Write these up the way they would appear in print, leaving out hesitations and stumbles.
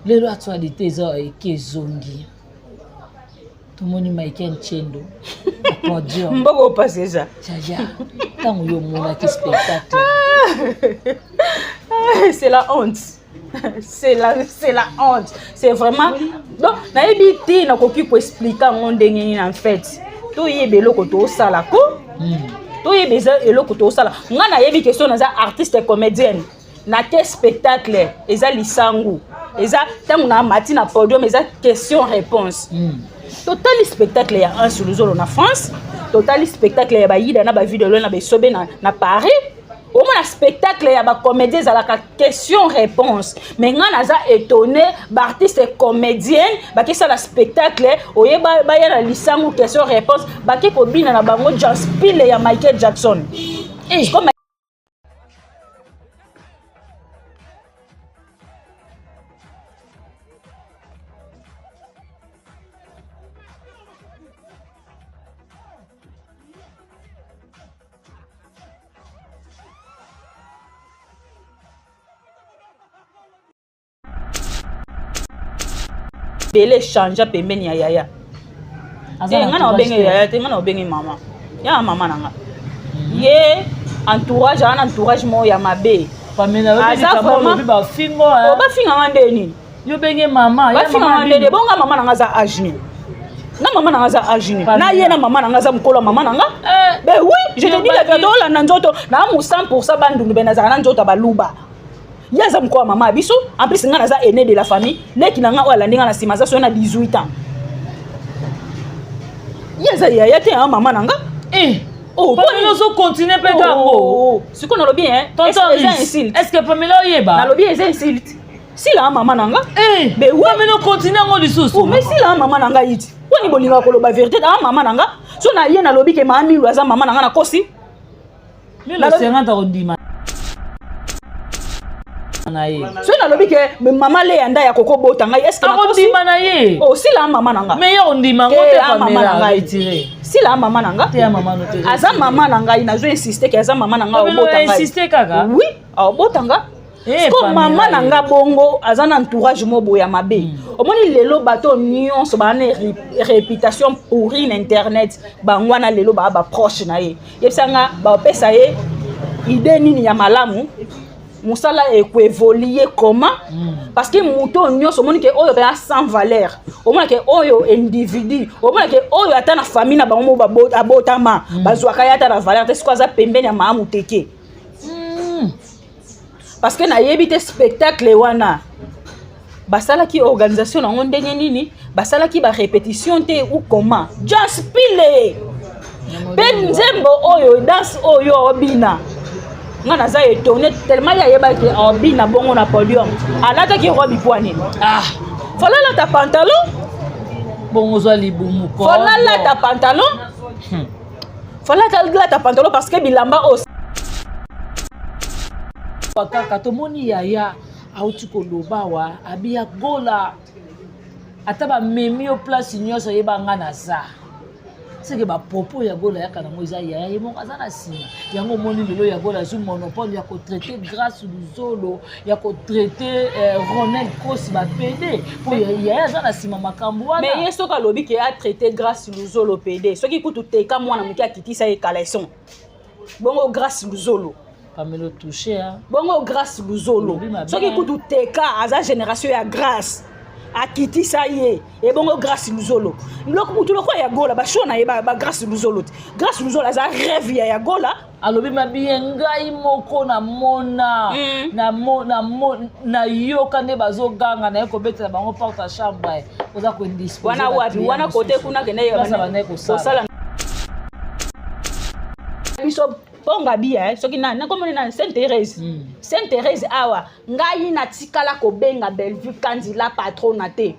lelo actualité eza ekezongi tomoni Mike Nchendo podium mboko passé ça jaja tango yo mona ki spectacle c'est la honte c'est la honte c'est vraiment donc nayebi ti nakoki ko expliquer ngo ndenge en fait to yebe eloko to sala ko to yebe eloko to sala nga nayebi question naza artiste comédienne na ke spectacle eza lisangu eza tango na mati na podium eza question réponse total spectacle ya un sur zolo na France total spectacle ya ba yida na ba vidéo na ba sobe na Paris au moins spectacle ya ba comédien za la question réponse mais nga naza étonné ba artiste comédienne ba ke ça la spectacle oyeba ba ya na lisangu question réponse ba ke ko bina na bango Just Pile ya Michael Jackson comme Bele chanja pembeni ya yaya. Ngana obenge yaya, ngana obenge mama. Ya mama nanga. Ye entourage ana entourage mo ya mabe. Pamela ba ba fingo ha. Ba finga ngande ni. Yo benge mama, ya mama ngande bonga mama nanga za ajni. Na mama nanga za ajni. Na ye na mama nanga za mukolo mama nanga. Ben oui, je te dis la vérité la nanzoto na mu 100% bandundu benaza na nzoto baluba. Yaza mko mama biso en plus nga naza aîné de la famille leki nanga o alandi nga na sima za so na 18 ans yaza ya te mama nanga oh Pamela so continuer pe tango siko na lobi hein est-ce que Pamela yeba na lobi insulte si la mama nanga be oui Pamela continue ngo lisusu oh mais si la mama nanga yiti woni bolinga ko loba vérité da mama nanga so na ye na lobi ke mami lu aza mama nanga na kosi la 50 ondima so na lobi ke mama le yanda ya koko bota ngai est-ce que na kosi mana ye oh si la mama nanga mais yo ndima ngote Pamela ngai tiré si la mama nanga te ya mama no te aza mama nanga ina zo insister ke aza mama nanga o bota ngai insister kaka oui o bota nga ko mama nanga bongo aza na entourage mo boya mabe omoni lelo bato nyonso ba na réputation pourrie na internet bangwana lelo ba proche na ye yebsanga ba pesa ye idée nini ya malamu musala évoluer comment parce que muto nyonso moni ke oyo ba sans valeur o mona ke oyo individu o mona ke oyo ata na famille na bango abotama bazwaka ya ata na valeur te siko za pembeni ya maamu teke parce que na yebite spectacle wana basala ki organisation na ndenge nini basala ki ba répétition te ou comment Just Pile Benzembo oyo danse oyo obina nga naza étonné tellement ya yeba ke obina bongo na podium alata ki robi poani fola la ta pantalon bongo zo libumu ko fola la ta pantalon fola ta pantalon parce que bilamba o kaka tomoni yaya auti koloba wa abia gola ata ba memi o place nyonso yeba nga na za c'est que ba propos ya gola ya kana moza ya ye mon azana sima yango moni lelo ya gola zu monopole ya ko traiter grâce Luzolo ya ko traiter Ronel Kosi ba PD pour ya azana sima makambo wana mais yeso ka lobi ke a traiter grâce Luzolo PD ce qui coûte teka mwana muki akitisa e kalaison bongo grâce Luzolo Pamela touché hein bongo grâce Luzolo ce qui coûte teka aza génération ya grâce akiti sa ye et bongo grâce Luzolo loko tout loko ya gola ba shona ye ba grâce Luzolo grâce Luzolo za rêve ya gola alobi mabiye ngai moko na mona na yoka ne bazo ganga na ko betela bango porte à chambre oza ko indisposer wana wapi wana côté kuna kene ya bana ko sala biso ponga bia soki na komona na Sainte Thérèse awa ngai na tikala ko benga Bellevue kandi la patronne te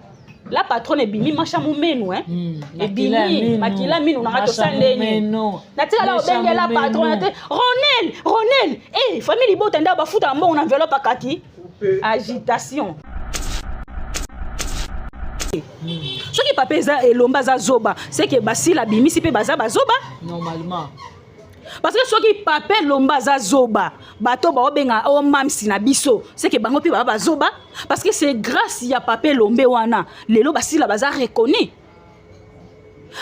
la patronne bimi macha mumenu et bimi makila minu na to sandeni na tikala ko benga la patronne te Ronel famille botenda ba futa mbongo na enveloppe kaki agitation soki papa eza elomba za zoba c'est que basila bimi si pe baza bazoba normalement parce que soki Pape Lomba za zoba bato ba obenga o mamsi na biso c'est que bango pe ba zoba parce que c'est grâce ya Pape Lombe wana lelo basila baza reconnu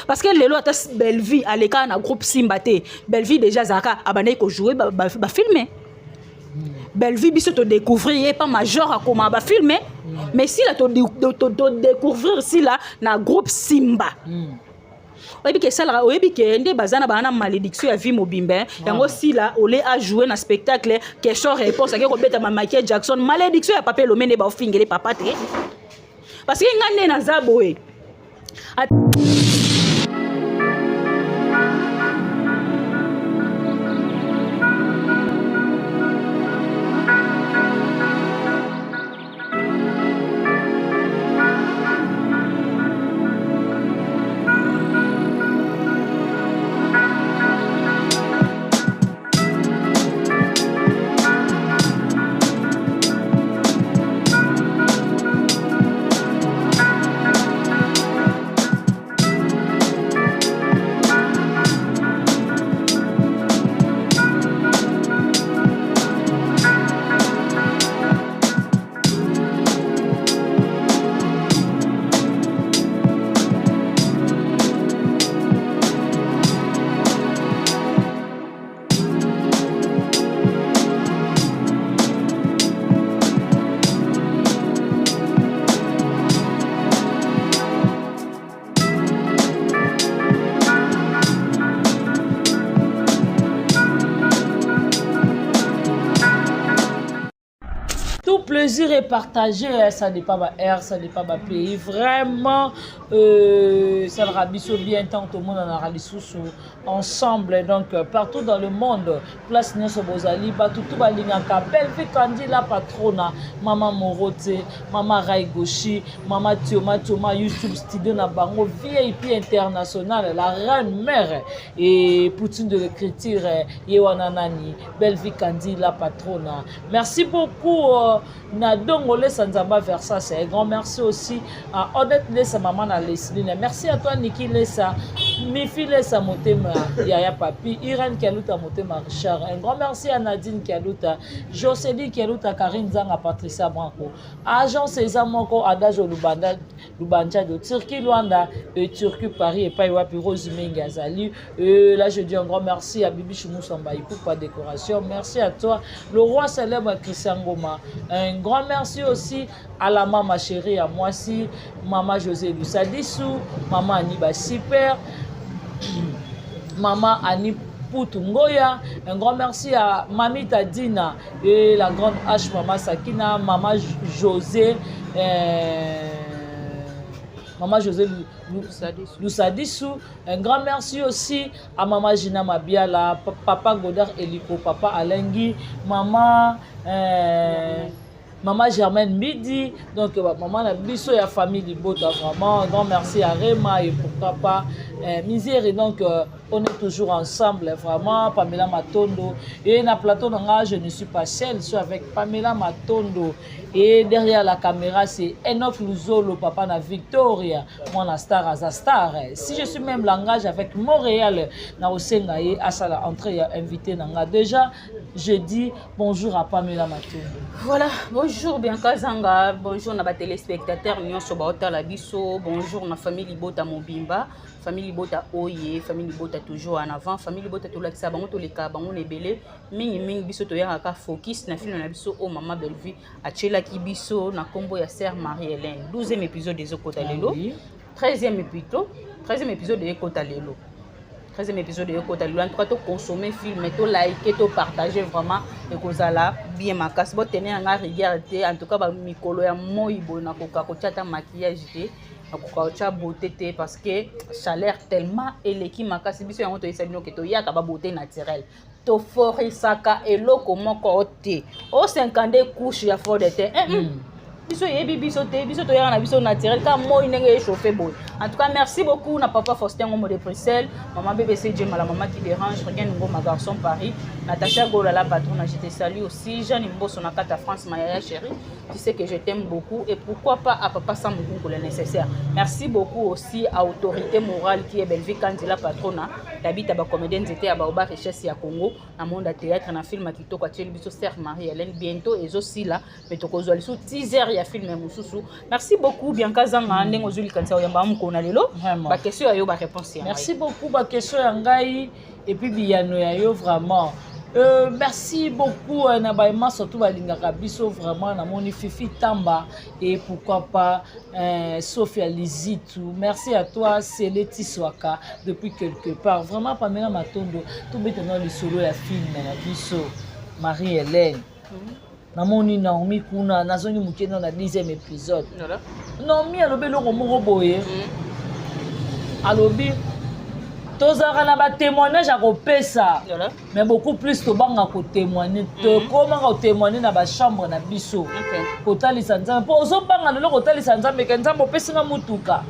parce que lelo ata Belleville aleka na groupe Simba te Belleville déjà zaka abandai ko jouer ba filmer Belleville biso to découvrir pas major à comment ba filmer mais si là to découvrir si là na groupe Simba oyebi ke sala oyebi ke nde bazana bana malédiction ya vie mobimbe yango si là olé a jouer na spectacle question réponse ke ko beta Michael Jackson malédiction ya Pape Lomé ne ba ofingele papa te parce que ngane na zaboé plaisir est partagé, ça n'est pas ma air, ça n'est pas ma pays. Vraiment, ça le rabisso bien tant que tout le monde en a rabissou ensemble. Donc, partout dans le monde, place Nyonso Bozali, tout va l'ingaka. Belleville Kandi la patrona, Maman Morote, Maman Raigoshi, Maman Tioma Tioma, YouTube Studio Nabango, VIP international, la reine mère et Poutine de l'écriture, Yewananani, Belleville Kandi la patrona. Merci beaucoup. Nadongole Sanzamba Versa, c'est un grand merci aussi à Odette Lessa, maman à Lesline. Merci à toi Niki Lessa, Mifi Lessa Motema, Yaya Papi, Irène Kialuta Motema Richard. Un grand merci à Nadine Kialuta, Jocelyne Kialuta, Karine Zanga, Patricia Branco, Agent César Moko, Adagio Lubanja de Turquie, Luanda, Turquie, Paris et Paiwapi, Rose Mengazali. Là, je dis un grand merci à Bibi Choumou Sambaï pour la décoration. Merci à toi, le roi célèbre Christian Goma. Un grand merci aussi à la maman chérie, à moi aussi, maman José Lusadissou, maman Aniba Super, maman Ani Poutungoya. Un grand merci à Mami Tadina et la grande H, maman Sakina, maman José. Maman José Lusadissou. Un grand merci aussi à Maman Gina Mabiala, Papa Godard Eliko, Papa Alengui, Maman Maman Germaine Midi, donc maman la biso et la famille Libota, vraiment un grand merci à Rema et pourquoi pas Misère. Et donc on est toujours ensemble, vraiment. Pamela Matondo et na plateau je ne suis pas seule, je suis avec Pamela Matondo et derrière la caméra c'est Enoch Luzolo, papa na Victoria, moi na star à star. Si je suis même langage avec Montréal na Osengaye à sa entrée invité nanga déjà. Je dis bonjour à Pamela Matondo. Voilà, bonjour Bianca Zanga, bonjour na téléspectateurs Nyonso Baota la biso, bonjour na famille Libota Mobimba, famille Libota Oye, famille Libota toujours en avant, famille Libota tout la bango to leka bango nebele, mingi biso to yaka focus na film na biso o Mama Belleville achela ki biso na kombo ya sœur Marie-Hélène. 12e épisode des Okota Lelo, 13e épisode des Okota Lelo. 13e épisode de Yoko Talou. En tout cas, tu consommer film, tu liker, tu partager vraiment et que ça là bien ma casse. Bon, tenez en regarder. En tout cas, bah mikolo ya moibo na koka kocha maquillage te, na koka kocha beauté te parce que chaleur tellement eleki makasi biso yango to esabino ke to yaka ba beauté naturelle. To fori saka eloko moko te. O 52 couches ya fort de te. biso yebi biso te biso toyaka na biso naturel ka moi ndenge échauffé boy. En tout cas merci beaucoup na papa Faustin Ngomo de Bruxelles, maman BBC Djema, la maman qui dérange, regarde Ngo ma garçon Paris, Natacha Gola la patronne, je te salue aussi, Jeanne Mbosso na Kata France, Maya chérie, tu sais que je t'aime beaucoup et pourquoi pas à papa Samoukou pour le nécessaire. Merci beaucoup aussi à autorité morale qui est Belvi Kandi la patronne, d'habite à ba comédienne était à Baoba richesse ya Congo, na monde à théâtre na film kitoko Tcheli biso sœur Marie-Hélène bientôt et aussi là mais to kozwa liso teaser ya film mususu. Merci beaucoup Bianca Zanga ndengo zuli kanisa oyamba mukona lelo. Ba question ayo ba réponse ya. Merci beaucoup ba question ya ngai et puis biyano ya yo vraiment. Merci beaucoup Nabaïma, surtout Balingaka Biso, vraiment, na moni Fifi Tamba et pourquoi pas Sophia Lizitou. Merci à toi, Céleti Swaka, depuis quelque part. Vraiment, Pamela Matondo, tout maintenant le solo la film, la Biso, Marie-Hélène. Na moni Naomi Kuna, Nazoni Moukeno, na 10e épisode. Naomi, alobi lo romoro boye. Alobi. Tozara na ba témoignage à kopesa mais beaucoup plus to banga ko témoigner to comment ko témoigner na ba chambre na biso ko talisa nzambe po zo banga lelo ko talisa nzambe ke nzambe opesinga mutuka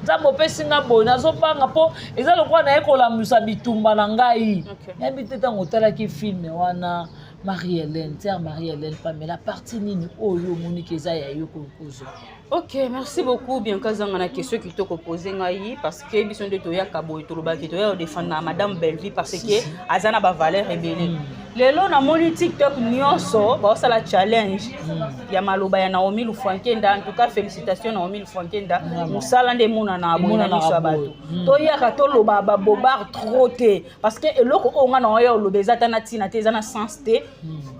nzambe opesinga bona zo banga po eza lokwa na ekola musa bitumba na ngai yebi teta ngotala ki film wana Marie-Hélène, tiens Marie-Hélène Pamela partie nini oyo Monique eza ya yo kozo. Ok, merci beaucoup Bianca Zanga na question qui te poser ngai parce que biso nde toya kaboy to loba ki toya défendre madame Belvi parce que azana ba valeur rebelle. Lelo na moni TikTok nyonso ba sala challenge ya maloba ya Naomi Lufwankenda. En tout cas félicitations Naomi Lufwankenda musala nde mona na abona ni sabato. Toya ka to loba ba bobar trop te parce que eloko onga na oya lobeza tana tina te zana sens te.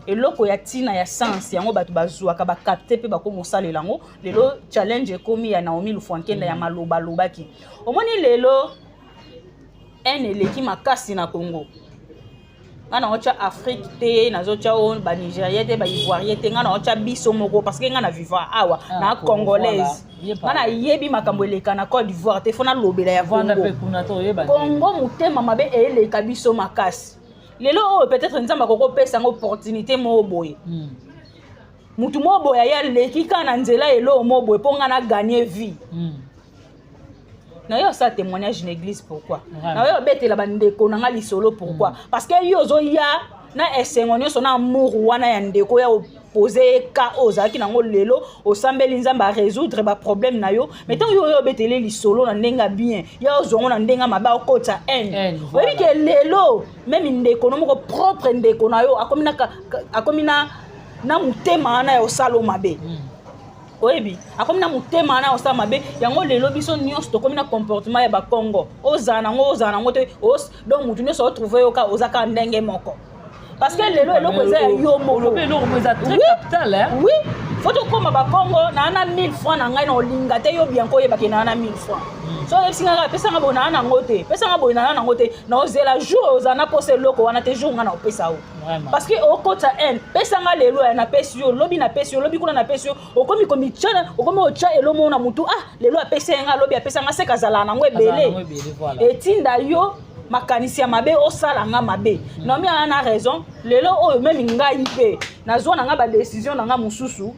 Eloko ya tina ya sens yango bato bazwa ka ba capter pe ba ko mosalela ngo lelo challenge komi ya Naomi Lufwankenda ya maloba lobaki omoni lelo eleki makasi na Congo ngana ocha Afrique te nazocha on ba Nigeria te ba Ivoirien te ngana ocha biso moko parce que ngana vivre awa na congolaise ngana yebi makambo eleka na Côte d'Ivoire te fona lobela ya Congo mutema mabe eleka biso makasi lelo peut-être nzamba koko pesa ngo opportunité mo boye mutu mo boye ya leki kana nzela elo mo boye po ngana gagner vie na yo ça témoignage l'église pourquoi na yo betela bandeko na ngali solo pourquoi parce que yo zo ya na esengonyo so na amour wana ya ndeko ya poser ka ozaki nango lelo osambeli nzamba résoudre ba problème na yo mais tant yo betele li solo na ndenga bien ya ozongo na ndenga maba okota en oui que lelo même ndeko no moko propre ndeko na yo akomina na mutema na yo salo mabe oyebi akomina mutema na osala mabe yango lelo biso nyonso tokomina comportement ya ba Congo ozana ngo te donc mutu nyonso retrouver yo ka ozaka ndenge moko parce que lelo eloko eza yo moko eloko eza très capital hein oui faut to koma ba Congo na 1000 francs na ngai na olinga te yo bien ko yebaki na 1000 francs so esinga pesa nga bona na ngote pesa nga bona na ngote na ozela jour ozana poser loko wana te jour nga na opesa o parce que okota en pesa nga lelo na pesi yo lobi na pesi yo lobi kuna na pesi yo okomi komi chana okomi ocha elomo na mutu lelo apesa nga lobi apesa nga seka zala na ngo ebele etinda yo makanisi ya mabe osala nga mabe Naomi ana raison lelo oyo même ngai pe nazwa na nga ba décision na nga mususu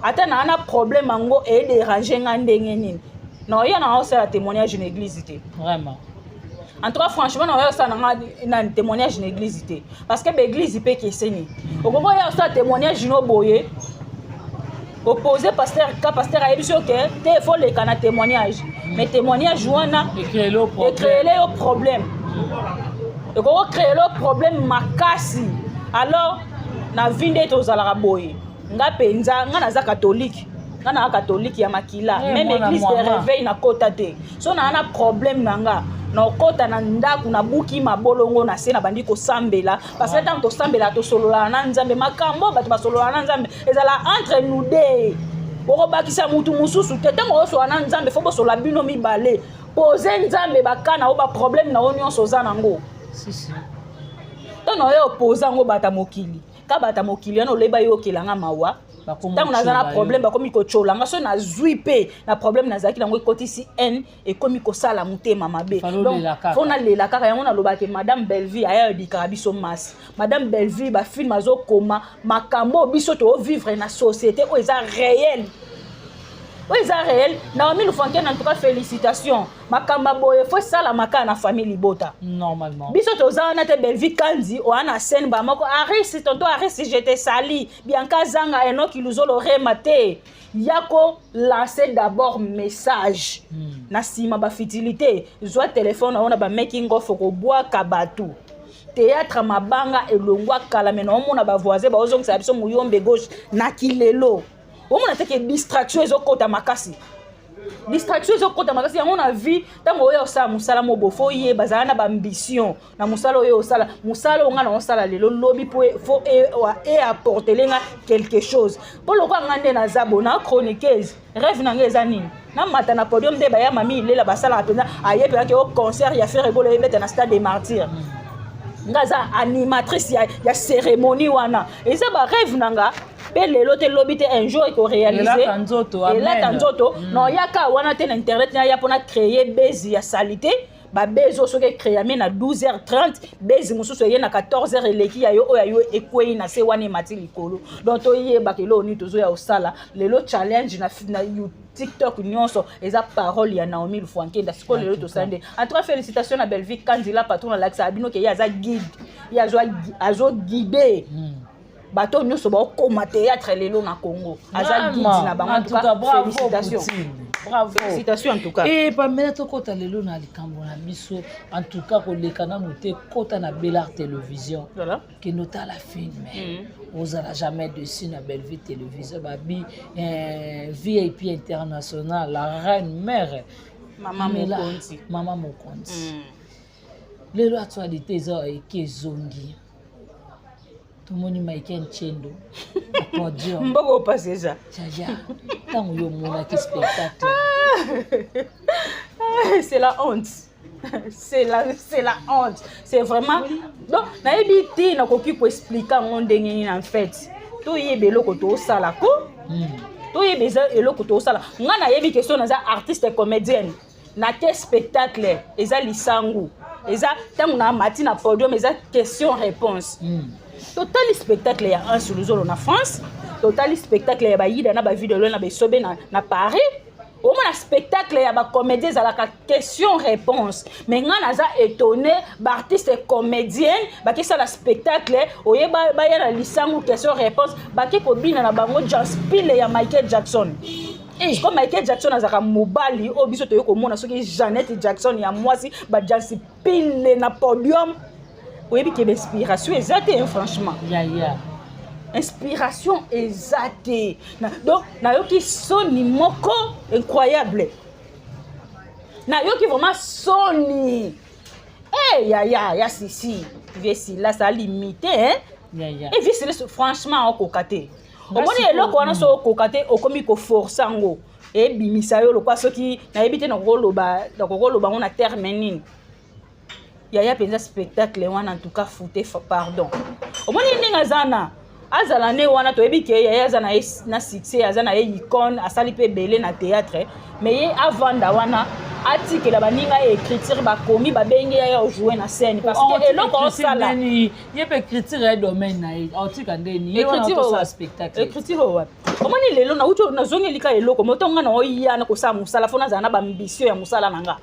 ata na ana problème ngo e déranger nga ndenge nini non il y a un témoignage d'une église vraiment en tout cas franchement non il y a un témoignage d'une église parce que l'église peut que c'est ni au moment il y a un témoignage d'une boye opposé pasteur a dit que te faut les canaux témoignage mais témoignage joana et créer le problème et comment créer le problème makasi alors na vinde to zala boye nga penza nga na catholique ngana catholique ya makila même église de réveil na kota te so na ana problème nanga na kota na ndaku na buki mabolongo na se na bandi ko sambela parce que tant to sambela to solola na nzambe makambo bato ba solola na nzambe ezala entre nous deux oko bakisa mutu mususu te tango oso na nzambe fo bo sola bino mibale poser nzambe bakana o ba problème na onyo so za nango si to no yo poser ngo bata mokili ka bata mokili no leba yo kelanga mawa tant on a un problème ba komi ko cholanga so na zui pe na problème na zaki nango ekotisi n et komi ko sala mutema mabe donc fona lela kaka yango na lobake madame Belvi aya dikara biso mas madame Belvi ba film azo koma makambo biso to vivre na société o eza réel Oui, c'est réel. Naomi Lufontaine, en tout cas, félicitations. Makamba boye, faut ça la maka na famille Libota. Normalement. Biso toza na te belle vie kandi o ana scène ba mako Aris tonto Aris j'étais sali Bianca Zanga eno ki luzolo remate yako lancer d'abord message na sima ba fitilité zo téléphone on a ba making of ko bois kabatu théâtre mabanga elongwa kala mena omona ba voisin ba ozongisa biso muyombe gauche na kilelo omona te ke distraction ezokota makasi distraction ezokota makasi yango na vie ntango oyo osala mosala mobofo ye bazala na baambition na mosala oyo osala mosala onga na osala lelo lobi po fo e apportelenga quelque chose po lokwa nga nde naza bo na chroniqueuse rêve na nga eza nini na mata na podium nde baya mami ilela basala mpenza aye mpenza ke o concert ya faire ebolo ebete na stade des martyrs nga za animatrice ya cérémonie wana eza ba rêve na nga pe lelo te lobi te un jour eko réaliser elaka nzoto non yaka wana te na internet na ya pona créer base ya salité ba base soki créer mais na 12h30 base mususu ye na 14h eleki ya yo oyo ekwei na se wana mati likolo donc to yeba ke lo ni tozo ya osala lelo challenge na TikTok nyonso eza parole ya Naomi Lufontaine siko lelo to sande en tout cas félicitations na Belleville Kandila patron la Laxa abino ke ya za guide ya azo guider bato nyonso ba koma théâtre lelo na Congo aza guide na bango en tout cas félicitations bravo félicitations en tout cas et Pamela to kota lelo na likambo na biso en tout cas ko lekana noté kota na Bellart télévision voilà que nota la film ozala jamais dessus na Belleville télévision babi VIP international la reine mère maman Mokonzi lelo actualité zo ekezongi tomoni Michael Nchendo podium mboko passer ça jaja tango yo mona ki spectacle c'est la honte c'est la honte c'est vraiment donc na ebiti na koki ko expliquer mon ndenge en fait to yebelo ko to sala ko to yebeza eloko to sala nga na yebi question na za artiste comédienne na te spectacle eza lisangu eza tango na mati na podium eza question réponse total spectacle ya un sur zolo na France total spectacle ya ba yida na ba vidéo na ba sobe na Paris au moins spectacle ya ba comédien za la question réponse mais nga naza étonné ba artiste comédienne ba ki ça la spectacle oye ba ya na lisangu question réponse ba ki ko bina na bango Just Pile ya Michael Jackson comme Michael Jackson azaka mobali o biso to yoko mona soki Janet Jackson ya mwasi ba Just Pile na podium oui, que l'inspiration exacte, franchement. Inspiration exacte. Donc, na yo qui soni moko incroyable. Na yo qui vraiment soni. Eh, ya si. Viesi là ça limité hein. Et viesi là franchement au kokate. Au moins eloko wana so kokate okomi ko forçango. Et bimisa yo lokwa soki na ebite na koloba ngo na terme nini. Yaya penza spectacle wana en tout cas fouté pardon omoni ndinga zana azala ne wana to ebike yaya zana na succès azana icône asali pe belé na théâtre mais ye avanda wana atikela baninga écriture bakomi babenge yaya jouer na scène parce que eloko sala ye pe écriture ya domaine na ye otika ndeni ye wana to sa spectacle écriture wa omoni lelo na uto na zongi lika eloko motonga na oyana ko sa musala fona zana ba ambition ya musala nanga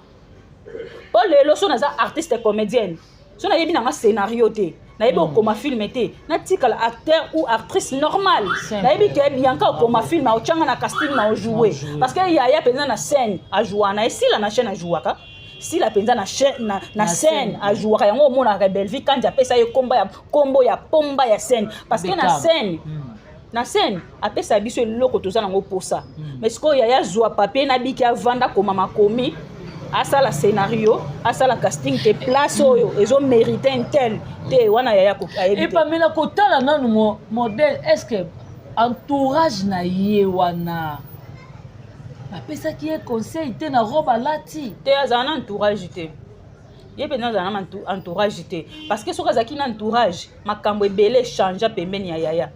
po lelo so naza artiste comédienne so na yebi na nga scénario te na yebi okoma film te na tikala acteur ou actrice normale na yebi ke Bianca okoma film na ochanga na casting na jouer parce que yaya penza na scène a jouer na esila na chaîne a jouer ka si la penza na chaîne na scène a jouer yango mona ka Belleville quand apesa yo kombo ya pomba ya scène parce que na scène apesa biso eloko toza nango posa mais siko yaya zwa papier na biki avanda koma makomi asa la scénario asa la casting te place oyo ezo mériter un tel te wana yaya ko et Pamela kotala nanu modèle est-ce que entourage na ye wana apesa ki conseil te na roba lati te azana entourage te ye pe nazana entourage te parce que soka zaki na entourage makambo ebele changer pembeni ya yaya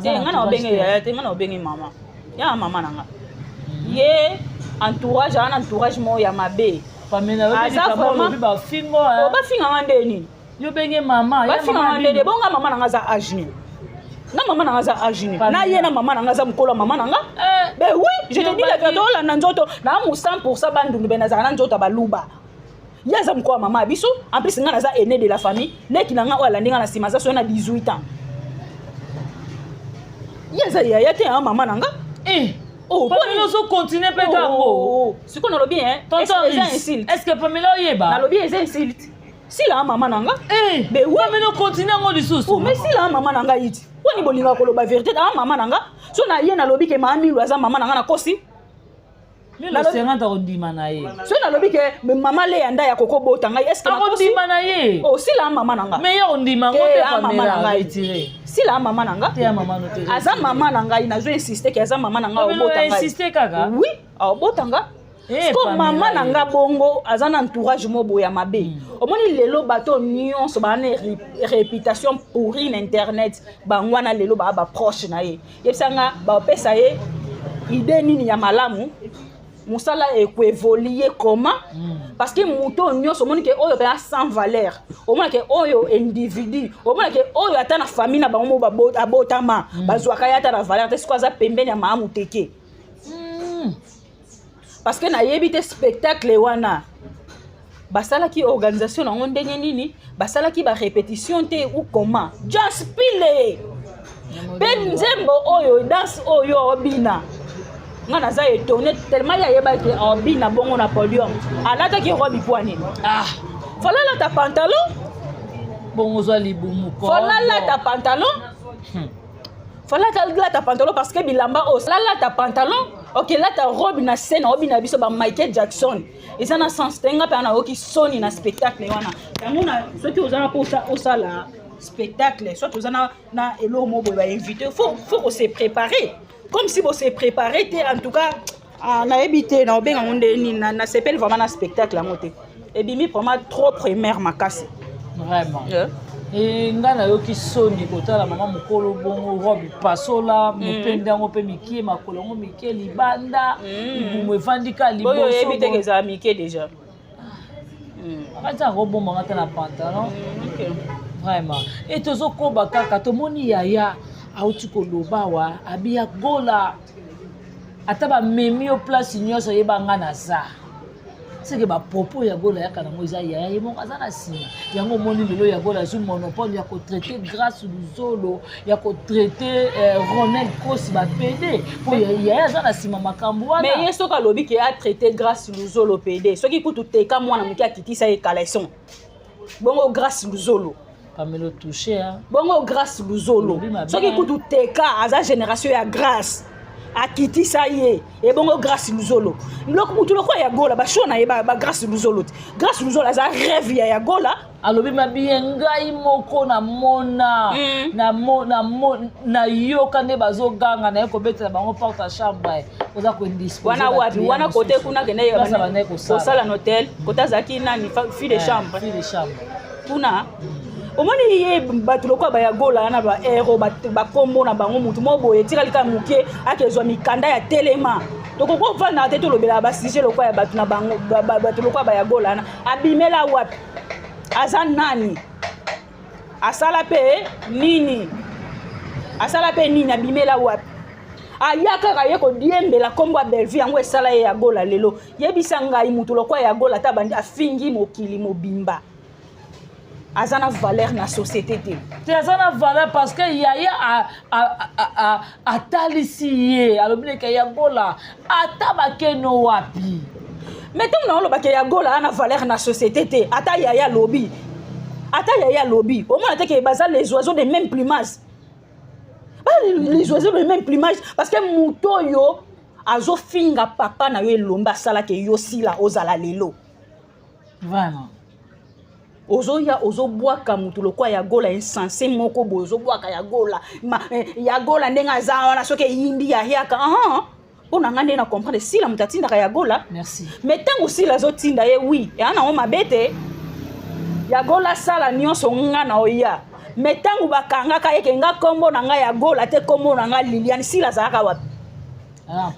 ngana obenge yaya te ngana obenge mama ya mama nanga ye entourage ana entourage mo ya mabe Pamela aza vraiment ba fingo o ba finga ngandeni yo benge mama ya mama ngandeni bonga mama nanga za age ni na mama nanga za age ni na ye na mama nanga za mukolo mama nanga Ben oui, je te dis la vérité, on a nzoto, na mu 100% bandundu ben nazana nzoto baluba. Yaza mko mama biso, en plus nga naza aîné de la famille, leki na nga wala ndinga na sima za so na 18 ans. Yaza ya te mama nanga. Oh, Pamela zo continuer pe gango. Ce qu'on a le bien, est-ce que Pamela yeba? Na le bien c'est insulte. Si la mama nanga. Ben oui, mais no continue ngo lisusu. Oh, mais si la mama nanga yiti. Wani bolinga ko loba vérité da mama nanga. So na ye na lobi ke mami lwaza mama nanga na kosi. Mais le serment a ondima na ye. So na lobi ke mama le anda ya koko bota ngai est-ce que na kosi? Ondima na ye. Oh, si la mama nanga. Mais ya ondima ngo te Pamela nanga itire. Si la mama nanga. Te ya mama no te. Aza mama nanga ina zo insister ke aza mama nanga obota ngai. Insister kaka? Oui, obota ngai. Ko mama nanga bongo azana entourage mobo ya mabe. Omoni lelo bato nyonso ba na réputation pourrie na internet bangwana lelo ba proche na ye. Yebsanga ba pesa ye idée nini ya malamu. Musala évoluer comment parce que muto nyonso omoni ke oyo ba sans valeur. Omoni ke oyo individu, omoni ke oyo ata na famille na bango ba abotama bazwaka ya ata na valeur te sikoza pembeni ya maamu teke. Parce que na yebite spectacle wana basala ki organisation na ndenge nini basala ki ba répétition te ou comment just pile ben nzembo oyo danse oyo obina ngana za étonné tellement ya yeba ke obina bongo na podium alata ki robi poani falala ta pantalon bongo zo libumu ko falala ta pantalon falala ta pantalon parce que bilamba o falala ta pantalon. Ok, là ta robe na scène, robe na biso ba Michael Jackson. Et ça na sens tenga pa na oki soni na spectacle wana. Tango na soki ozana po ça la spectacle, soit ozana na elo mo ba invité, faut se préparer. Comme si vous se préparer en tout cas na ebité na obenga ngonde ni na s'appelle vraiment na spectacle la moté. Et bimi vraiment trop première makasi. Vraiment. Et ngana yoki soni kotala mama mukolo bongo robe pasola mupenda ngo pe mikie makolo ngo mikie libanda ibumu evandika liboso boyo ebite keza mikie déjà akata robo mangata na pantalon vraiment et tozo koba kaka tomoni yaya auti koloba wa abia gola ataba memi o place nyonso yebanga na za. C'est que ba propos ya gola ya kana moza ya yemo azana sima yango moni lelo ya gola zu monopole ya ko traiter grâce luzolo ya ko traiter Ronel Kosi ba PD pour ya azana sima makambo wana mais yeso ka lobi ki a traiter grâce luzolo PD so ki kutu teka mwana muki akitisa ye collection bongo grâce luzolo Pamela touché hein bongo grâce luzolo so ki kutu teka aza génération ya grâce akiti sa ye e bongo grâce luzolo loko mutu loko ya gola ba shona ye ba grâce luzolo grâce luzolo za rêve ya gola alobi mabiye ngai moko na mona na yoka ne bazoganga na ko betela bango porte chambre oza ko indisposer wana côté kuna kende ya bana ko sala hotel kota zaki nani fille de chambre kuna omoni ye bato lokwa ba ya gola na ba ero ba kombo na bango mutu mo boye tika lika muke akezwa mikanda ya telema toko ko vana te to lobela ba sujet lokwa ya bato na bango bato lokwa ba ya gola na abimela wapi aza nani asala pe nini abimela wapi ayaka ka ye ko diembela kombo ya Bellevue yango esala ye ya gola lelo yebisa ngai mutu lokwa ya gola ta bandi afingi mokili mobimba azana valeur na société te. C'est azana valeur parce que yaya a talisi ye alobile ke ya gola atabake no wapi. Mais tant na lobake ya gola ana valeur na société te ata yaya lobby. Au moins te ke baza les oiseaux de même plumage. Les oiseaux de même plumage parce que muto yo azo finga papa na yo elomba sala ke yo sila ozala lelo. Vraiment. Ozo bwaka mutu lokwa ya gola insensé moko bozo bwaka ya gola ya gola ndenga za wana soke yindi ya yaka ona ngande na comprendre si la mutatinda ya gola merci mais tango si la zotinda ye oui ya na o mabete ya gola sala nyonso ngana oya mais tango bakanga ka yeke nga kombo na nga ya gola te kombo na nga Liliane si la zaka wapi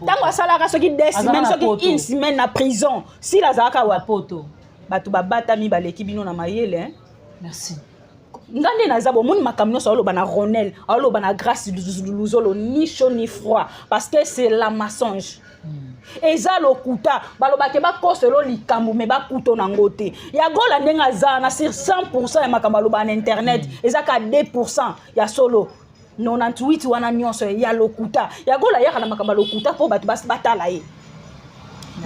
tango asala ka soki 2 semaines soki 1 semaine na prison si la zaka wapi poto bato babata mi baleki bino na mayele merci ngande na zabo moni makamno so aloba na Ronel aloba na Grâce Luzolo ni chaud ni froid parce que c'est la mensonge eza lokuta baloba ke ba koselo likambo me ba kuto na ngote ya gola ndenga za na sur 100% ya makambo aloba na internet eza ka 2% ya solo 98 wana nyonso ya lokuta ya gola yaka na makambo lokuta po batu batala ye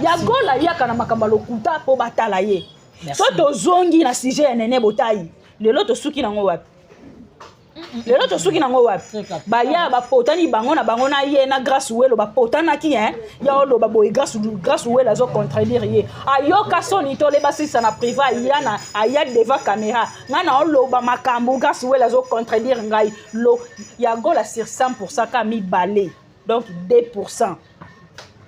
ya gola yaka na makambo lokuta po batala ye so to zongi na sujet ya nene botai lelo to suki nango wapi lelo to suki nango wapi ba ya ba potani bango na ye na Grâce Welo ba potana ki ya olo ba boy Grâce Welo azo contredire ye ayoka soni to le basisa na privé yana aya devant caméra ngana olo ba makambo Grâce Welo azo contredire ngai lo ya gola sur 100% ka mi balé donc 2%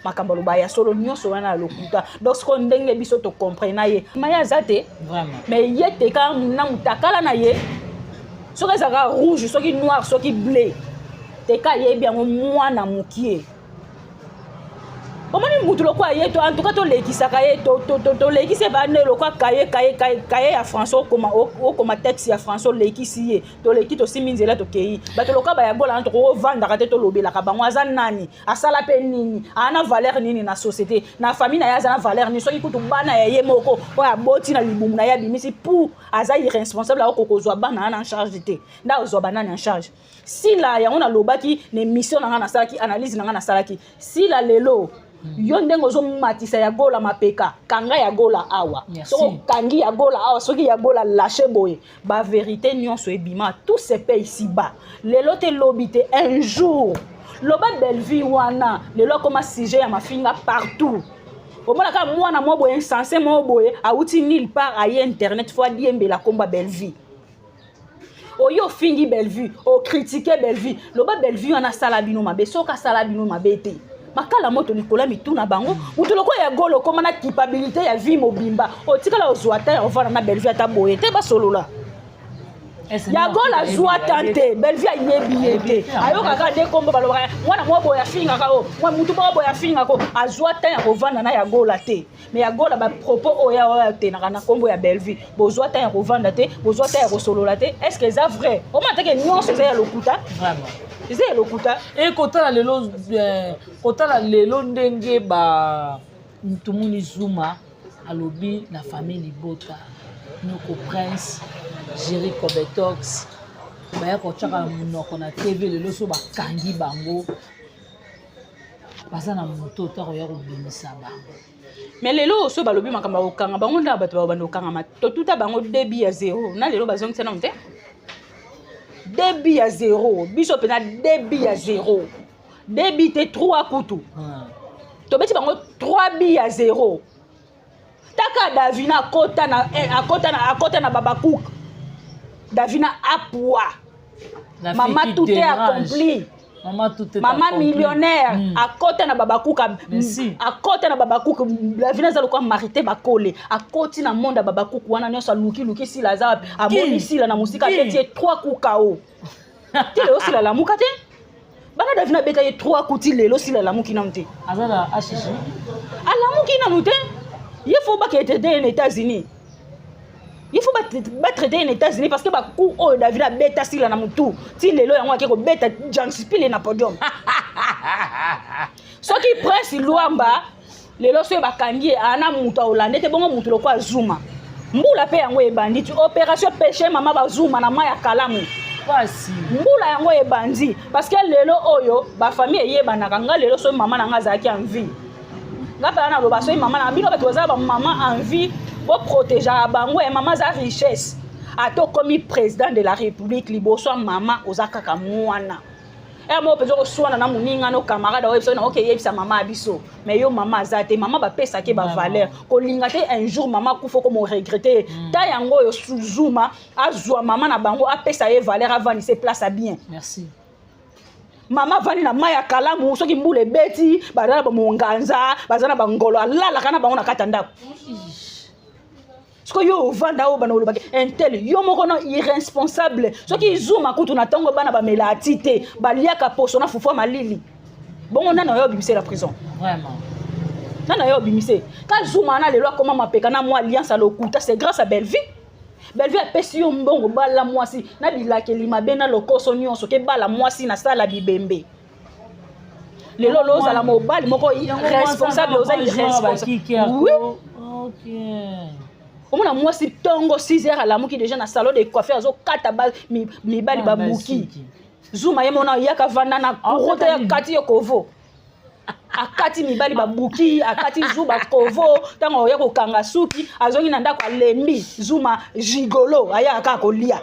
makambo lo ba ya solo nyonso wana lokuta donc ce qu'on ndenge biso to comprendre ye maya zate vraiment mais yete ka na mutakala na ye soki ezaka rouge soki noir soki bleu te ka yebi yango mwana mokie omoni mutu lokwa ye to en tout cas tolekisaka ye tolekisi bane lokwa kaye ya François okoma texte ya François lekisi ye toleki tosimi nzela tokei bato lokwa bayagola na tokovandaka te tolobelaka bango aza nani asala mpe nini ana valeur nini na société na famille na ye aza na valeur nini soki kutu bana ya ye moko oyo aboti na libumu na ye abimisi pour aza irresponsable akokozwa bana ana en charge te nda ozwa banani en charge si la yango nalobaki na émission na nga nasalaki analyse na nga nasalaki si la lelo yo ndenge ozomatisa ya gola mapeka kanga ya gola awa soko kangi ya gola awa soki ya gola lâché boye ba vérité nyonso ebima tout se paye ici bas lelo te lobité un jour loba Belleville wana lelo koma sujet ya mafinga partout omona ka mwana mo boye insensé mo boye auti nulle part aye internet fois diembela komba Belleville oyo fingi Belleville o critiquer Belleville loba Belleville wana sala bino mabe soka sala bino mabe te makala moto likola mituna bango mutu loko ya golo koma na culpabilité ya vie mobimba otikala ozwata ya ovana na Belleville ata boye te basolola ya gola zwa tante Belleville yebi ayoka ka de kombo baloba mwana mwa ya finga ka o mwa mutu mwa ya finga ko azwa ta ya ovana na ya gola te mais ya gola ba propos oya te na kombo ya Belleville bozwa ta ya ovanda te bozwa ta ya kosolola te est-ce que c'est vrai o mateke nyonso za ya lokuta vraiment c'est lokuta et kotala lelo ndenge ba Ntumuni Zuma alobi na famille Libota Nyoko Prince Jerry Kobetox baya kochaka munoko na TV lelo so bakangi bango baza na moto to ya kobimisa bango mais lelo so balobi makamba okanga bango nda bato ba okanga ma to tuta bango débit ya 0 na lelo bazongi tena mte débit à 0 biso pena débit à 0 débit te 3 kutu to beti bango 3 billes à 0 taka Davina akota na Babakouk Davina apua maman tout est accompli maman millionnaire akota na Babakouk akota na Babakouk Davina za lokwa marité bakole akoti na monde Babakouk wana nyonso luki si la za aboni si la na musika te 3 coups KO te le aussi la muka te bana Davina beta ye 3 coups ti lelo si la muki na mte azala ashishi ala muki na mte il faut pas qu'il traité aux États-Unis. Il faut pas traiter aux États-Unis parce que bah coup oh Davina beta si la na mutu ti lelo yango akeko beta janspile na podium. Ce qui prince Luamba lelo so ba kangi ana mutu Hollande te bongo mutu lokwa Zuma. Mbula pe yango ebandi opération péché mama ba Zuma na maya kalamu. Kwasi. Mbula yango ebandi parce que lelo oyo ba famille yebanaka nga lelo so mama na nga zaki en vie. Ngapa na loba so mama na bino bato baza ba mama en vie pour protéger bango et maman za richesse ato comme président de la République liboso mama ozaka ka mwana e mo pezo ko swana na muninga no camarade o ebiso na okay yebisa mama abiso mais yo mama azate mama ba pesa ke ba valeur ko linga te un jour mama kufo ko mo regretter ta yango yo Zuma azwa mama na bango a pesa ye valeur avant ni se place à bien merci mama vani na maya kalamu soki mbule beti bazana ba monganza bazana ba ngolo alala kana bango na katanda Parce que yo vanda o bana olobaki intel yo moko no irresponsable soki Zuma kutu na tango bana ba melati te baliaka poso na fufu malili bongo nana yo bimise la prison vraiment nana yo bimise ka Zuma na lelo akoma mapeka na mo alliance à lokuta c'est grâce à Belleville Belvi apesi yo mbongo bala mwasi na bilakeli mabe na lokoso nyonso ke bala mwasi na sala bibembe lelo lozala mobali moko responsable ozali responsable. Oui. OK. Omona mwasi tongo 6h alamuki déjà na salon de coiffure azokata mibali babuki zuma ye mona yaka vanda na kurota ya kati yo kovo akati mibali babuki akati zuba kovo tango ya kokanga suki azongi na ndako alembi zuma gigolo aya aka kolia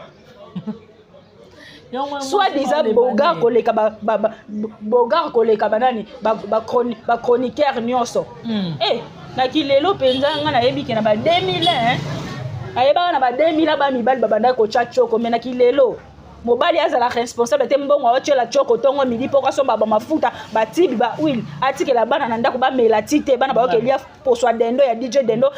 soit disant bogar koleka bogar koleka banani ba chroniqueur nyonso na kilelo penza nga na yebi ke na ba 2000 ayeba na ba 2000 ba mibali babanda ko chachoko mena kilelo mobali azala responsable te mbongo aochela choko tongo midi poko somba ba mafuta ba tibi ba huile atikela bana na ndako ba mela tite bana ba okelia poswa dendo ya DJ dendo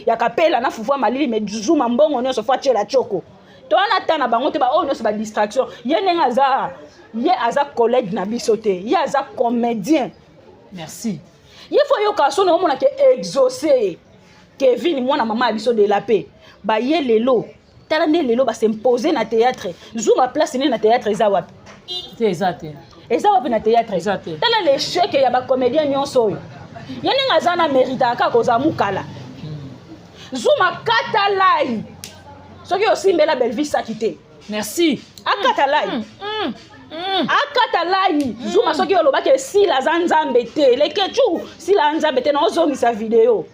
ya kapela na fufua malili me zuma mbongo nyonso fa chela choko to ana tana bango te ba o nyonso ba distraction yene ngaza ye aza collègue na biso te ye aza comédien. Merci. Il faut yo kaso na mona ke exaucer Kevin mwana mama abiso de la paix ba ye lelo tala ne lelo ba s'imposer na théâtre zuma place ne na théâtre eza wapi te ezate eza wapi na théâtre ezate tala l'échec ya ba comédien nyonso oyo yene ngaza na mérite aka koza mukala zuma katalai soki osimbela Belvi sakite. Merci. Akatalai akatalai zuma soki oloba ke sila zanzambe te lekechu sila nzambe te na ozongisa video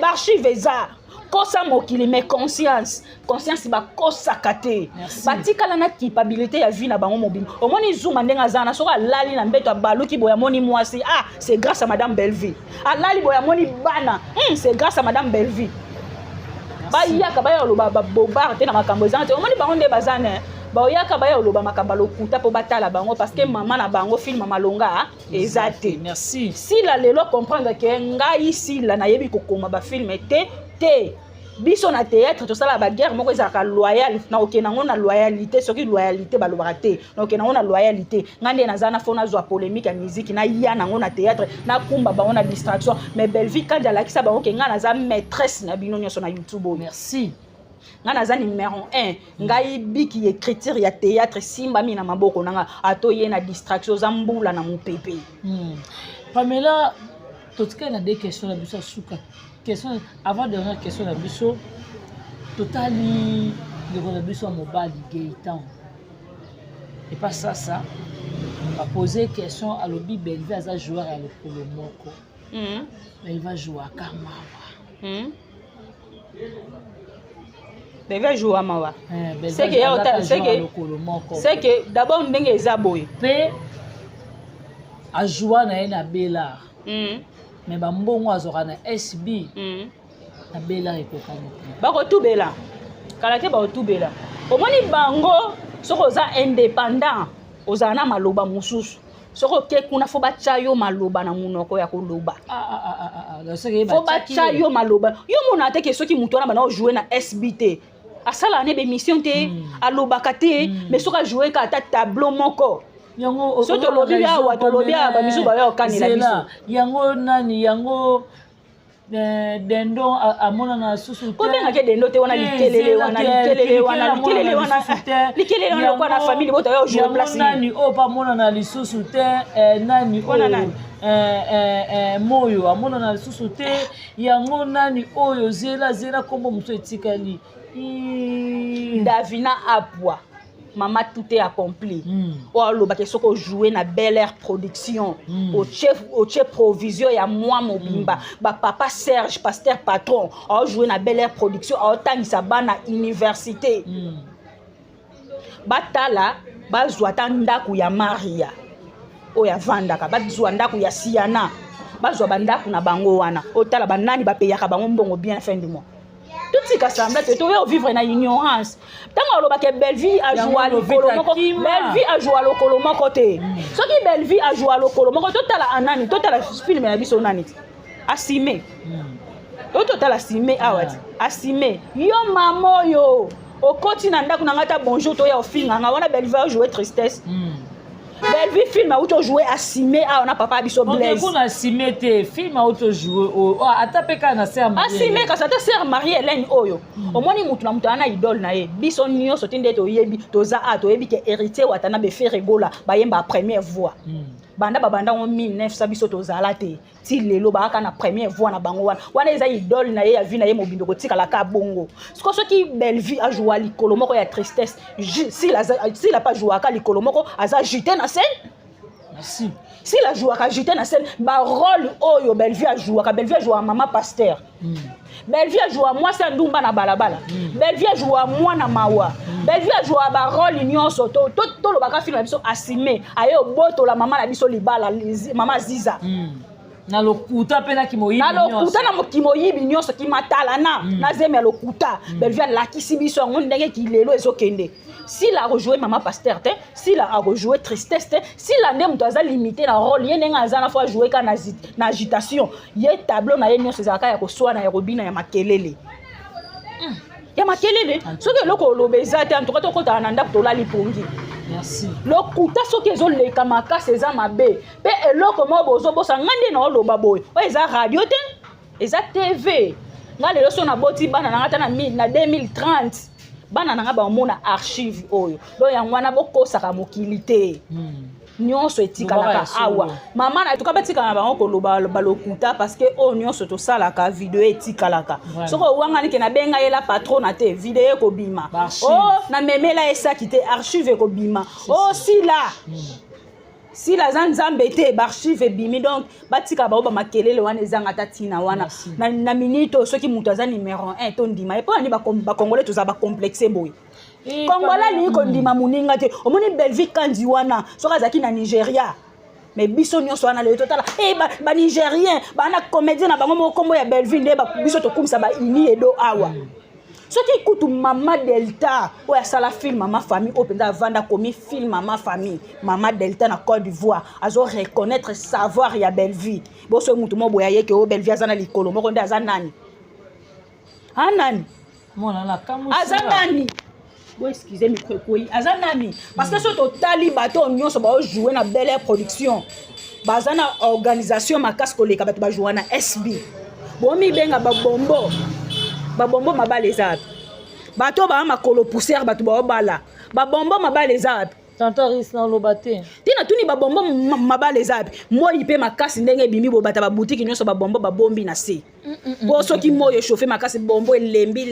barchive eza kosa mokili mais conscience ba kosa kate batikala na culpabilité ya vie na bango mobile omoni zuma ndenga zana soka lali na mbeto baluki boya moni mwasi c'est grâce à madame Belvi alali boya moni bana c'est grâce à madame Belvi ba yaka ba yoloba bobar te na makambo ezante omoni bango nde bazana ba oyaka ba yoloba makamba lokuta po batala bango parce que maman na bango film malonga ezate. Merci. Si la lelo comprendre que ngai ici la na yebi kokoma ba film te biso na théâtre to sala ba guerre moko ezaka loyal na okenango na loyalité soki loyalité ba lobaka te na okenango na loyalité ngande na zana fona zwa polémique ya musique na ya nango na théâtre na kumba ba ona distraction mais Belvi quand la kisa ba okenga na za maîtresse na bino nyonso na YouTube. Merci. Nga naza numéro 1 ngai biki écriture ya théâtre simba mi na maboko nanga atoye na distraction za mbula na mopepe. Pamela totika na des questions na biso suka question avant dernière question na biso totali le na biso mobile Gaëtan et pas ça on va poser question à l'obi Belvi aza joueur à lokolo moko mais il va jouer à Kamawa Belvi joue à Mawa. C'est que d'abord ndenge ezaboy. Pe a jouer na ena Bela. Mais ba mbongo azora na SB. Na Bela ekokana. Ba ko tubela. Kala te ba tubela. Omoni bango soko za indépendant ozana maloba mususu. Soko ke kuna fo ba chayo maloba na munoko ya koloba. Fo ba chayo maloba. Yo mona te ke soki mutu na bana jouer na SBT. Asala ne be mission te alobaka te mais soka jouer ka ta tableau moko yango so to lobi ya wa to lobi ya ba misu ba ya kanila biso yango nani yango dendo amona na susu ko benga ke dendo te wana likelele wana kwa na famille bota ya jouer place nani o pa mona na lisusu te nani o moyo amona na lisusu te yango nani oyo zela kombo muso etikali Davina Abwa Maman tout est accompli. Ou le baké soko jouer na Bel Air Production. Au chef provision ya moi mobimba. Ba papa Serge pasteur patron. Ou jouer na Bel Air Production. Ou tangisa bana université. Batala bazwata ndaku ya Maria. O ya vandaka bazwa ndaku ya Siana. Bazwa bandaku na bango wana. Otala banani ba payaka bango mbongo bien fin du mois. Tout ce qui semble te trouver vivre dans ignorance. Tant que l'obake Belvi a joué à l'Okolomoko, Belvi a joué à l'Okolomoko te. Ce qui Belvi a joué à l'Okolomoko, total anani, total film na biso nani. Assime. Total assime awat. Assime. Yo mamo yo. Au continent ndaku nangata bonjour to ya au film nga wana Belvi a joué tristesse. Belleville film auto jouer assumé ah on a papa biso Blaise. On a assumé tes film auto jouer oh atapeka na sœur Marie. Assumé ka sa sœur Marie Hélène oyo. Omoni mutu na mutu ana idole na ye. Biso nyonso tinde to yebi toza a to yebi ke héritier watana be faire regola ba yemba première voix. Banda babanda en 1900 biso tozala te. Ti lelo ba ka na première voix na bango wana eza idole na ye ya vie na ye mobindo ko tika la ka bongo. Ce qui Belleville a joué likolo moko ya tristesse. Si la pas joué ka likolo moko aza jeté na scène. Merci. Si la joue à jeter na scène ba rôle oyo Belleville a joué à maman pasteur. Belleville a joué à moi c'est ndumba na balabala. Belleville a joué à moi na mawa. Belleville a joué à ba rôle nyonso to lo baka film na biso assumé ayo boto la maman na biso libala maman Ziza. Na lokuta pena kimoyibi na lokuta na kimoyibi nyonso ki matala na zeme lokuta Belleville la kisi biso ngo ndenge ki lelo ezokende. S'il a rejoué maman pasteur s'il a rejoué tristesse s'il a ndem toza limité na rôle ye nenga azana fois jouer ka na agitation ye tableau na ye nyonso ezaka ya koswa na robina ya makelele ya makelele soki eloko lobeza te en tout cas tokota na ndako tolali pongi. Merci. Lokuta soki ezoleka makasi eza mabe pe eloko mo bozobosa ngande na oloba boye oyo eza radio te eza TV nga lelo so na boti bana na ngata na 2030 bana nanga ba mona archive oyo do yango wana bokosaka mokili te nyonso etikalaka awa mama na tuka betika na bango koloba balokuta parce que o nyonso to salaka video etikalaka soko wanga nike na benga yela patrona te video ko bima oh na memela esaki te archive ko bima oh si la zanzambe te archive bimi donc batika ba ba makelele wana ezanga tatina wana na minute soki mutu aza numéro 1 to ndima et pas ni ba congolais to za ba complexe boy Kongola ni ko ndima muninga te omoni Belleville kandi wana soka zaki na Nigeria mais biso nyonso wana le total ba nigérien ba na comédien na bango mo kombo ya Belleville nde ba biso to kumisa ba ini edo awa soki kutu mama Delta o ya sala film mama famille o penda vanda komi film mama famille mama Delta na Côte d'Ivoire azo reconnaître savoir ya Belleville boso mutu mo boya yeke o Belleville azana likolo moko nde azanani anani mona la kamusa azanani bon excusez moi quoi azanani parce que so totali bato nyonso ba jouer na Bel Air production bazana organisation makasi koleka bato ba jouer na SB bomi benga babombo mabale zapi bato ba makolo poussière bato ba bala babombo mabale zapi tantaris na lobate tina tuni babombo mabale zapi moi pe makasi ndenge bimi bo bata ba boutique nyonso babombo babombi na se po soki moi chauffer makasi bombo lembi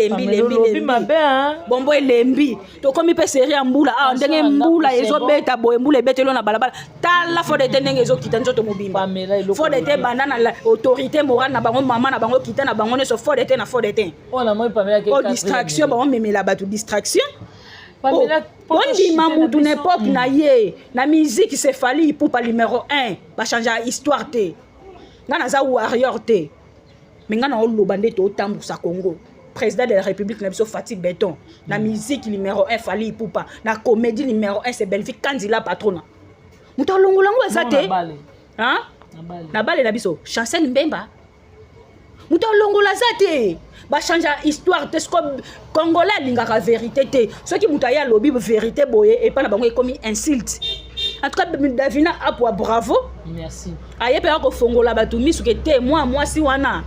bombo lembi to komi pe série ya mbula ah ndenge mbula ezobeta boye mbula ebetelo na balabala tala fo de ndenge ezokita nzoto mobimba fo de te banana la autorité morale na bango mama na bango kita na bango neso fo de te na fo de te ona moi pamela ke distraction bango memela batu distraction on dit Mamoudou n'époque na ye na musique c'est fali pour pas numéro 1 ba changer histoire te ngana za warrior te mais ngana oloba nde to tambusa Congo président de la République na biso Fatih Béton na musique numéro 1 fali pour pas na comédie numéro 1 c'est Belleville Kandila patrona muta longolango ezate hein na bale na biso Chancel Mbemba muta longola zate ba changer histoire te ce congolais lingaka vérité te ce qui mutaya lobby vérité boye et pas na bango comme insulte en tout cas Davina apwa bravo merci aye pe ko fongola batu misuke te moi si wana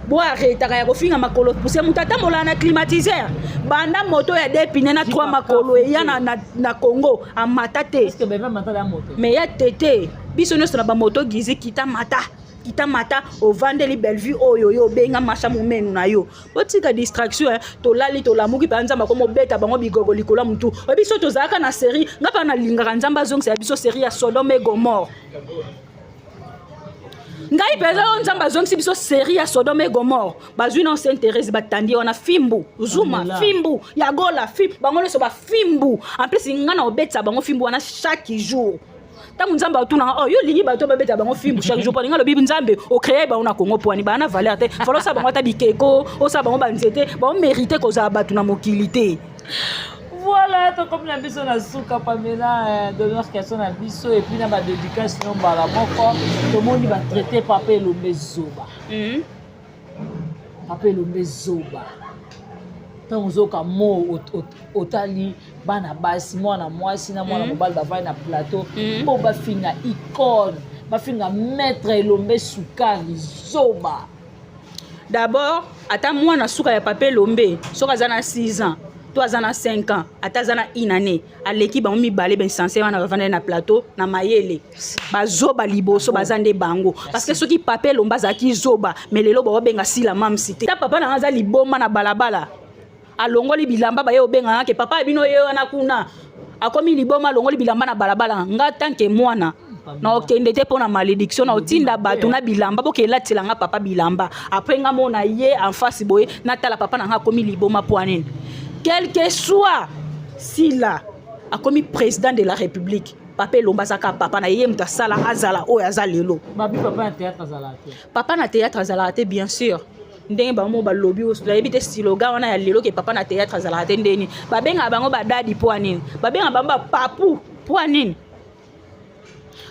bo arrêta ya ko finga makolo pousser mutata molana climatiseur banda moto ya dépine na 3 makolo ya na Congo amata te est-ce que bébé mata la moto mais ya tete biso no na ba moto gizi kita mata au Vandeli Belleville oyo benga macha momenu na yo botika distraction to lali to lamuki pa nzamba ko mobeta bango bigogo likola mutu biso to zaka na série ngapa na lingaka nzamba zongisa biso série ya Sodome et Gomorrhe ngai peza nzamba zongisi biso série ya Sodome et Gomorrhe bazui na s'intéresse batandi ona fimbu zuma fimbu ya gola fimbu bango leso ba fimbu en plus ngana obeta bango fimbu wana chaque jour tangu nzamba otuna yo lingi bato babeta bango fimbu chaque jour pendant le bibi nzambe o créer ba ona Congo poani ba na valeur te falo sa bango ta bikeko o sa bango banzete ba mériter ko za batu na mokilité. Voilà, to comme la biso na suka Pamela de notre question na biso et puis na ba dédication bala moko to moni ba traiter Papa Elombe Zoba. Papa Elombe Zoba ntango ozoyoka mo otali bana basi mwana mwasi na mwana mobali bavandi na plateau mpo bafinga icône bafinga maître Elombe Sukari Zoba. D'abord ata mwana suka ya Papa Elombe soki aza na 6 ans to aza na 5 ans ata aza na 1 année aleki bango mibale bensanse wana bavandi na plateau na mayele bazoba liboso baza nde bango parce que soki Papa Elombe azalaki zoba mais lelo baobenga sila mamsi te ta papa na aza liboma na balabala alongoli bilamba baye obenga ke papa bino ye wana kuna akomi liboma alongoli bilamba na balabala nga tanke mwana na okende te pona malédiction na otinda bato na bilamba bokela tilanga papa bilamba après nga mona ye en face boye na tala papa na nga akomi liboma poanene quel que soit sila akomi président de la République Papa Elombe azaka papa na ye muta sala azala oyo azalelo babi papa na théâtre azala te papa na théâtre azala te bien sûr ndenge bango balobi oyebi te slogan wana ya lelo ke papa na théâtre azala te ndeni babenga bango badadi po anini babenga bango bapapu po anini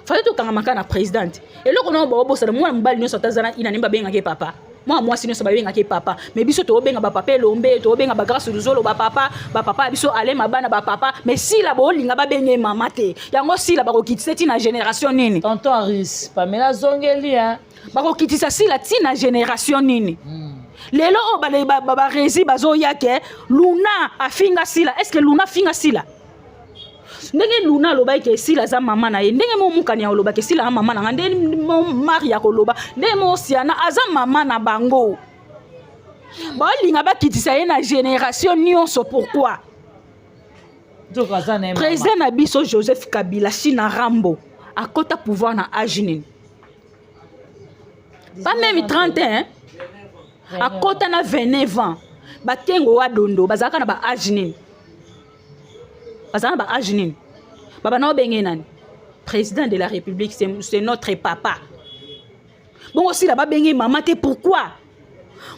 fallait to kangamaka na présidente eloko na baobosana mwana mobali nyonso atazana ina nemba bengaki papa mwana mwasi nyonso babengaki papa mais biso tobenga bapapa Elombe tobenga bagrâce luzolo bapapa biso alema bana bapapa mais sila bolinga babenge mama te yango sila bakokitisa tina génération nini tonton Aris Pamela zongeli bakokitisa sila tina génération nini lelo o barezi bazoya ke Luna afinga sila est-ce que Luna finga sila ndenge Luna aloba ke sila za mama na ye ndenge mo mukani aloba ke sila mama na ndenge mo Maria koloba ndenge mo Siana aza mama na bango ba linga bakitisa ye na génération nyonso pourquoi président na biso Joseph Kabila China Rambo akota pouvoir na âge pas même 30 ans akota na 29 ans batengo wa dondo bazaka na ba âge nini bazana ba âge nini baba na obenge nani président de la République c'est notre papa bon aussi là ba benge mama te pourquoi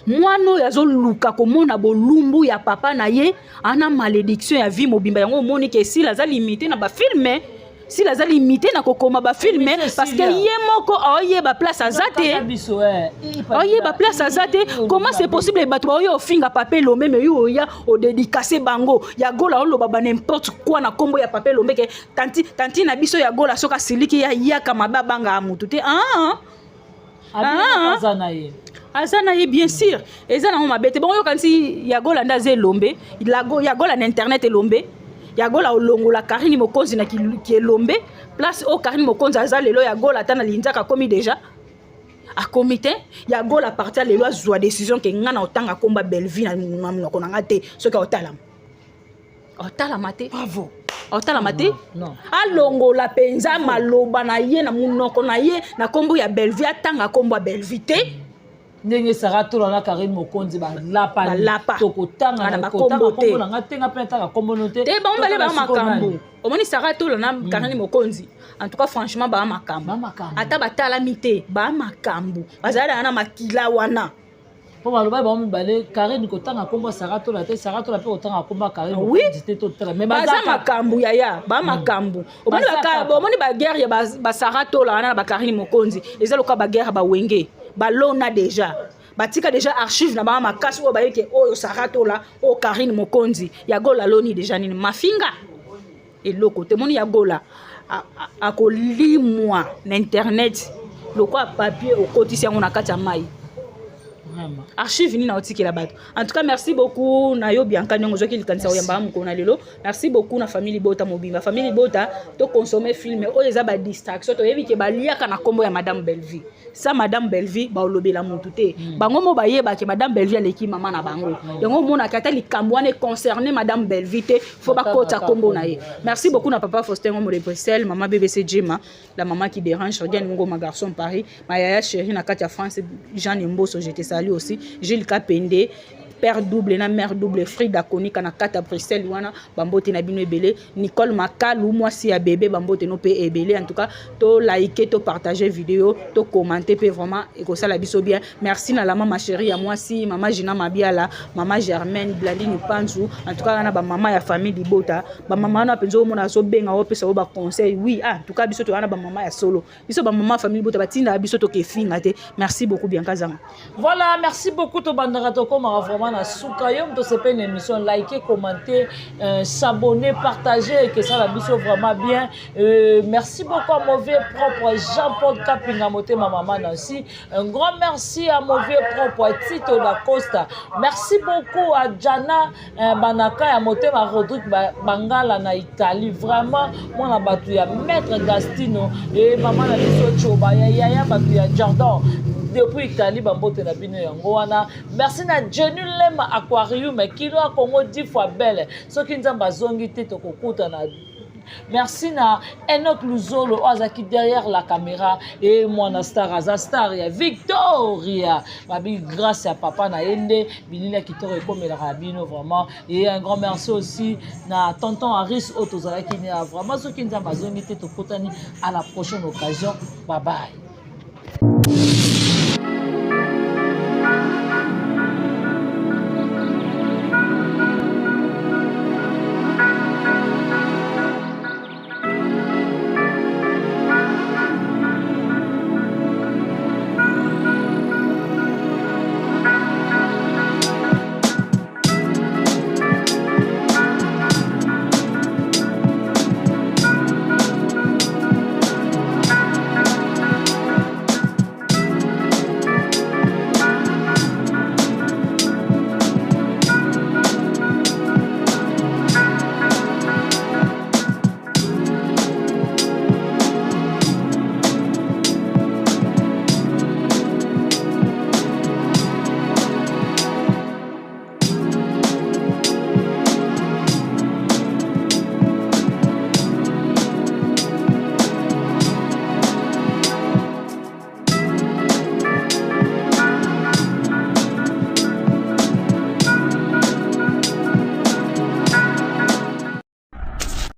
mwana yazo luka komona bolumbu ya papa na ye ana malédiction ya vie mobimba yango moni ke si la za limité na ba filmer si la za limité na kokoma ba filmer parce que ye moko oye ba place azate oye ba place azate comment c'est possible bato oye ofinga Papa Elombe mais yo ya o dédicacer bango ya gola on loba n'importe quoi na kombo ya Papa Elombe ke tanti na biso ya gola soka siliki ya yaka mababanga amutu te azana ye bien sûr ezana mo mabete bon yo kanti ya gola ndaze Elombe ya gola na internet Elombe ya gola olongola Karine Mokonzi na ki Elombe place au Karine Mokonzi aza lelo ya gola tana linzaka komi déjà a comité ya gola partir lelo azwa décision ke ngana otanga komba Bellevue na mnoko na ngate soki otala mate bravo otala mate non alongola penza maloba na ye na munoko na ye na kombo ya Bellevue atanga kombo ya Bellevue te ndenge Saratola na Karine Mokonzi ba lapa tokotanga na kombo na ngatenga pe tanga kombo note te ba mbale ba makambo omoni Saratola na Karine Mokonzi en tout cas franchement ba makambo ata batala mite ba makambo bazala na makila wana po baloba ba mbale Karine kotanga kombo Saratola te Saratola pe kotanga kombo Karine Mokonzi te totala mais baza makambo ya ba makambo omoni ba guerre ya ba Saratola na ba Karine Mokonzi ezalo ka ba guerre ba wenge balona déjà batika déjà archive na ba makasi o bayeke oyo Saratola o Karine Mokonzi ya gola loni déjà nini mafinga eloko te moni ya gola akolimwa na internet lokwa papier okotisi yango na kati ya mai archive ni na otikela bato en tout cas merci beaucoup na yo Bianca nyongo zoki likanisa oyamba mukona lelo merci beaucoup na famille Bota mobimba famille Bota to consommer film oyo eza ba distraction to yebi ke baliaka na kombo ya madame Bellevue ça madame Bellevue ba olobela mutu te bango mo bayeba ke madame Bellevue aleki mama na bango yango mona kata likambo ane concerné madame Bellevue te faut ba kota kombo na ye merci beaucoup na papa Faustin Ngomo de Bruxelles maman BBC Jima la maman qui dérange regarde ngo ma garçon Paris ma yaya chérie na kati ya France Jean Mboso j'étais salut aussi Gilles Kapende père double na mère double Frida Konika na kata Bruxelles wana bambote na bino ebele Nicole Makalu mwasi ya bébé bambote no pe ebele en tout cas to liker to partager vidéo to commenter pe vraiment et que ça la biso bien merci na la maman chérie ya mwasi maman Gina Mabiala maman Germaine Blandine Panzu en tout cas na ba maman ya famille Bota ba maman na penzo mona so benga o pesa o ba conseil oui en tout cas biso to wana ba maman ya solo biso ba maman famille Bota batinda biso to ke finga te merci beaucoup bien kazanga voilà merci beaucoup to bandara to comme vraiment vraiment na suka yo to c'est une émission liker commenter s'abonner partager que ça la biso vraiment bien merci beaucoup à mon vieux propre Jean-Paul Kapinga Motema maman Nancy un grand merci à mon vieux propre Tito da Costa merci beaucoup à Jana Banaka ya Motema Rodrigue Bangala na Italie vraiment moi na batu ya maître Gastino et maman na biso Choba ya batu ya Jordan depuis Italie bambote na bino yango wana merci na Jenny Lema Aquarium kilo a Congo 10 fois belle soki nzamba zongi te tokokuta na merci na Enoch Luzolo Azaki derrière la caméra et moi star ya Victoria babi grâce à papa na yende bilila kitoro ekomela rabino vraiment et un grand merci aussi na tonton Aris Otozalaki ne vraiment soki nzamba zongi te tokutani à la prochaine occasion bye bye.